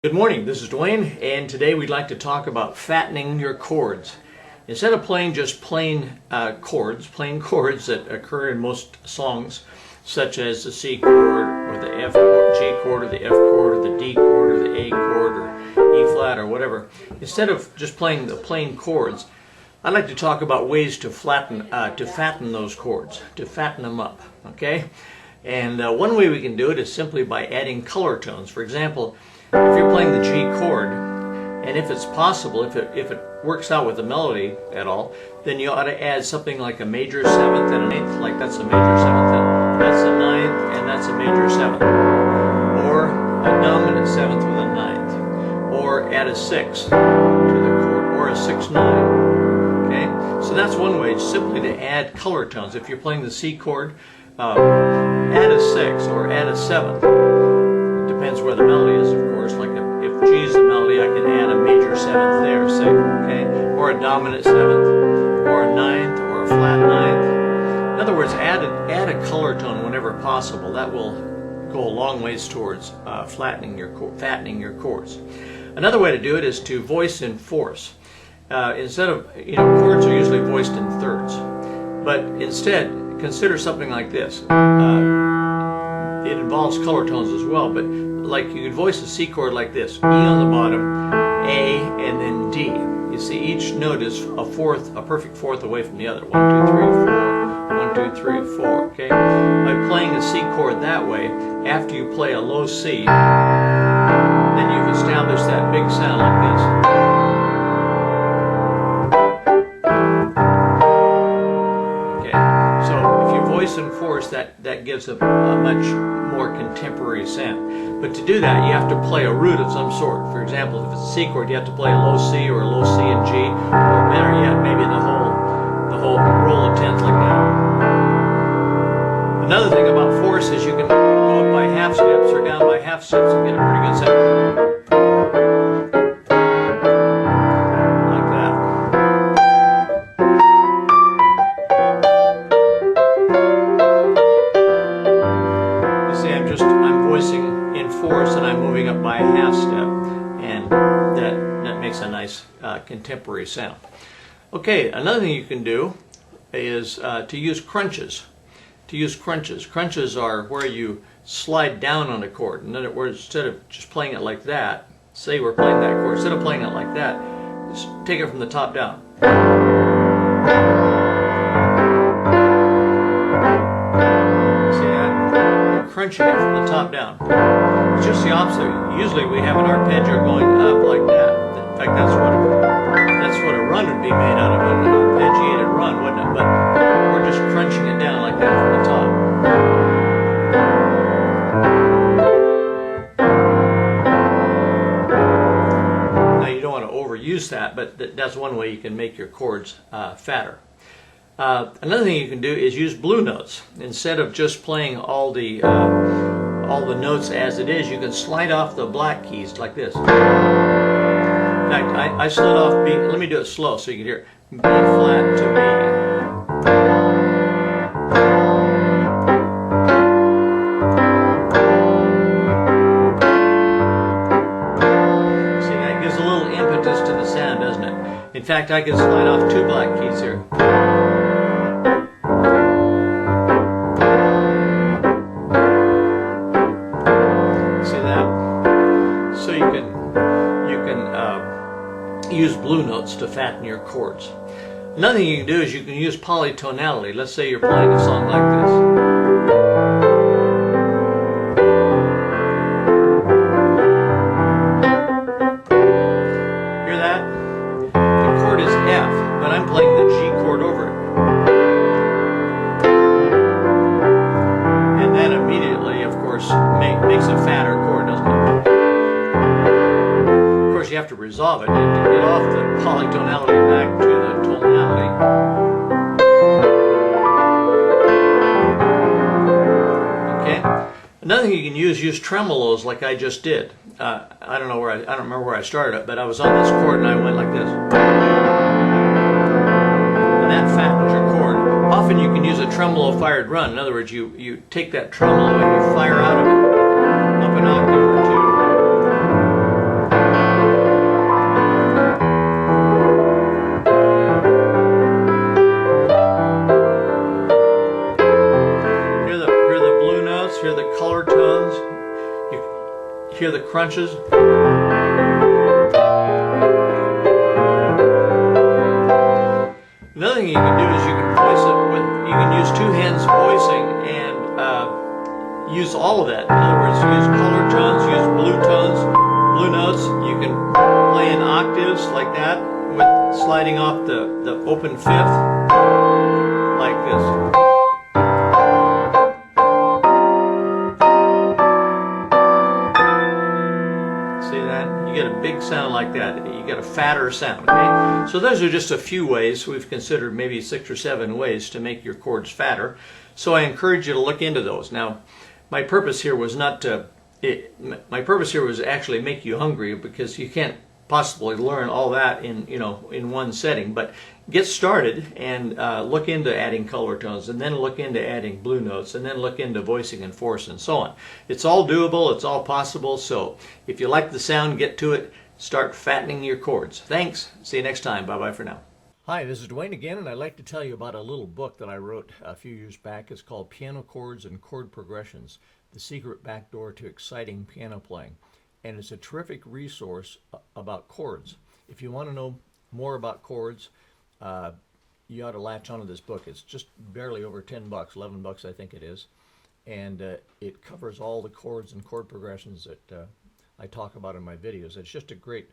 Good morning, this is Dwayne, and today we'd like to talk about fattening your chords. Instead of playing just plain chords that occur in most songs, such as the C chord, or the F chord, G chord, or the F chord, or the D chord, or the A chord, or E flat, or whatever. Instead of just playing the plain chords, I'd like to talk about ways to fatten those chords, to fatten them up, okay? And one way we can do it is simply by adding color tones. For example, if you're playing the G chord, and if it's possible, if it works out with the melody at all, then you ought to add something like a major seventh and a ninth, like that's a major seventh, and that's a ninth, and that's a major seventh. Or a dominant seventh with a ninth. Or add a sixth to the chord, or a 6/9. Okay? So that's one way, simply to add color tones. If you're playing the C chord, add a sixth or add a seventh. Depends where the melody is, of course. Like if G is the melody, I can add a major seventh there, say, okay? Or a dominant seventh, or a ninth, or a flat ninth. In other words, add a color tone whenever possible. That will go a long ways towards fattening your chords. Another way to do it is to voice in fourths. Instead of, chords are usually voiced in thirds. But instead, consider something like this. It involves color tones as well, but like you could voice a C chord like this: E on the bottom, A, and then D. You see, each note is a perfect fourth away from the other. 1, 2, 3, 4. 1, 2, 3, 4. Okay. By playing a C chord that way, after you play a low C, then you've established that big sound like this. And fourths, that gives a much more contemporary sound. But to do that, you have to play a root of some sort. For example, if it's a C chord, you have to play a low C or a low C and G, or better yet, maybe the whole roll of tenths like that. Another thing about fourths is you can go up by half steps or down by half steps and get a pretty good sound. And I'm moving up by a half step, and that makes a nice contemporary sound. Okay, another thing you can do is to use crunches. Crunches are where you slide down on a chord. In other words, instead of just playing it like that, say we're playing that chord, instead of playing it like that, just take it from the top down. Crunching it from the top down. It's just the opposite. Usually we have an arpeggio going up like that. In fact, that's what a run would be made out of, an arpeggiated run, wouldn't it? But we're just crunching it down like that from the top. Now you don't want to overuse that, but that's one way you can make your chords fatter. Another thing you can do is use blue notes. Instead of just playing all the notes as it is, you can slide off the black keys like this. In fact, I slid off B. Let me do it slow so you can hear B flat to B. See, that gives a little impetus to the sound, doesn't it? In fact, I can slide off 2 black keys here. So you can use blue notes to fatten your chords. Another thing you can do is you can use polytonality. Let's say you're playing a song like this. Hear that? The chord is F, but I'm playing the G chord over it. And that immediately, of course, makes a fatter chord, doesn't it? Of course, you have to resolve it and to get off the polytonality back to the tonality. Okay. Another thing you can use tremolos like I just did. I don't remember where I started it, but I was on this chord and I went like this. And that fattens your chord. Often you can use a tremolo fired run. In other words, you take that tremolo and you fire out of it up an octave or two. crunches. Another thing you can do is you can voice it with, you can use two hands voicing and use all of that. In other words, use color tones, use blue tones, blue notes. You can play in octaves like that with sliding off the open fifth like this. See that? You get a big sound like that. You get a fatter sound. Okay? So those are just a few ways. We've considered maybe 6 or 7 ways to make your chords fatter. So I encourage you to look into those. Now, my purpose here was not to. My purpose here was actually make you hungry, because you can't possibly learn all that in one setting. But get started and look into adding color tones, and then look into adding blue notes, and then look into voicing and force and so on. It's all doable. It's all possible. So if you like the sound, get to it. Start fattening your chords. Thanks. See you next time. Bye bye for now. Hi, this is Dwayne again, and I'd like to tell you about a little book that I wrote a few years back. It's called Piano Chords and Chord Progressions: The Secret Backdoor to Exciting Piano Playing. And it's a terrific resource about chords. If you want to know more about chords, you ought to latch onto this book. It's just barely over $10, $11 I think it is. And it covers all the chords and chord progressions that I talk about in my videos. It's just a great,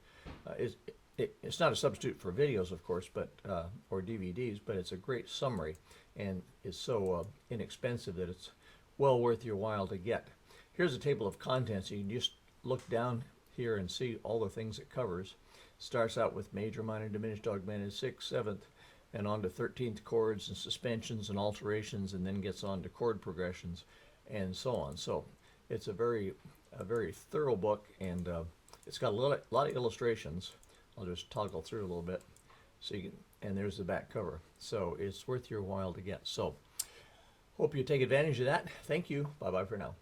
it's not a substitute for videos, of course, but or DVDs, but it's a great summary, and it's so inexpensive that it's well worth your while to get. Here's a table of contents. You can just look down here and see all the things it covers. Starts out with major, minor, diminished, augmented, 6th, 7th, and on to 13th chords and suspensions and alterations, and then gets on to chord progressions and so on. So it's a very thorough book, and it's got a lot of illustrations. I'll just toggle through a little bit, so you can, and there's the back cover. So it's worth your while to get. So hope you take advantage of that. Thank you. Bye bye for now.